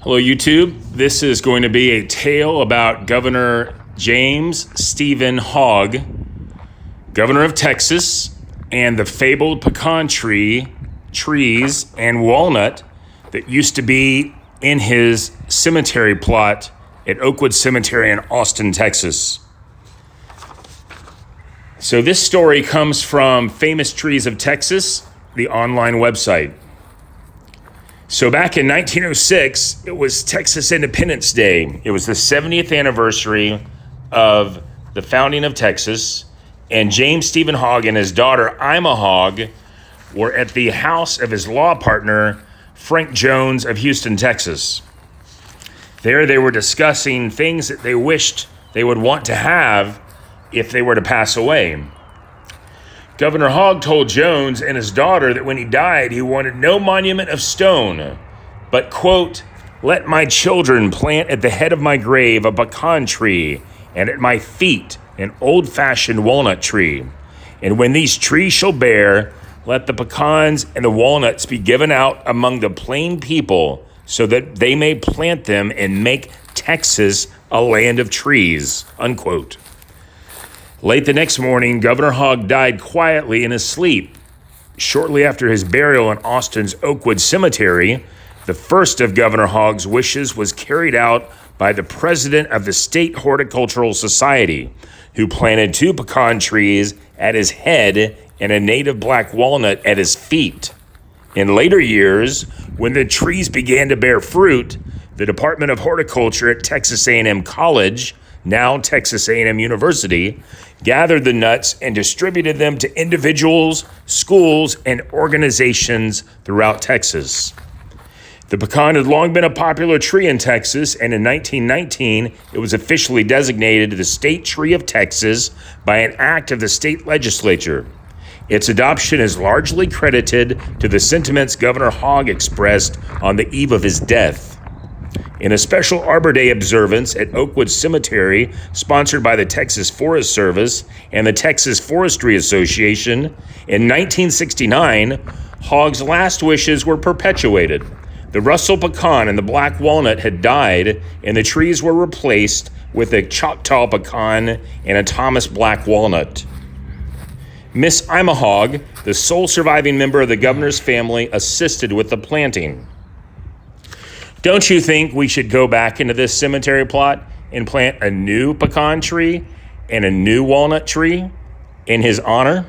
Hello, YouTube. This is going to be a tale about Governor James Stephen Hogg, governor of Texas, and the fabled pecan trees and walnut that used to be in his cemetery plot at Oakwood Cemetery in Austin, Texas. So this story comes from Famous Trees of Texas, the online website. So back in 1906, it was Texas Independence Day. It was the 70th anniversary of the founding of Texas, and James Stephen Hogg and his daughter, Ima Hogg, were at the house of his law partner, Frank Jones of Houston, Texas. There they were discussing things that they wished they would want to have if they were to pass away. Governor Hogg told Jones and his daughter that when he died, he wanted no monument of stone, but, quote, "Let my children plant at the head of my grave a pecan tree, and at my feet an old-fashioned walnut tree. And when these trees shall bear, let the pecans and the walnuts be given out among the plain people, so that they may plant them and make Texas a land of trees," unquote. Late the next morning, Governor Hogg died quietly in his sleep. Shortly after his burial in Austin's Oakwood Cemetery, the first of Governor Hogg's wishes was carried out by the president of the State Horticultural Society, who planted 2 pecan trees at his head and a native black walnut at his feet. In later years, when the trees began to bear fruit, the Department of Horticulture at Texas A&M College, now Texas A&M University, gathered the nuts and distributed them to individuals, schools, and organizations throughout Texas. The pecan had long been a popular tree in Texas, and in 1919, it was officially designated the State Tree of Texas by an act of the state legislature. Its adoption is largely credited to the sentiments Governor Hogg expressed on the eve of his death. In a special Arbor Day observance at Oakwood Cemetery, sponsored by the Texas Forest Service and the Texas Forestry Association, in 1969, Hogg's last wishes were perpetuated. The Russell pecan and the black walnut had died, and the trees were replaced with a Choctaw pecan and a Thomas black walnut. Miss Ima Hogg, the sole surviving member of the governor's family, assisted with the planting. Don't you think we should go back into this cemetery plot and plant a new pecan tree and a new walnut tree in his honor?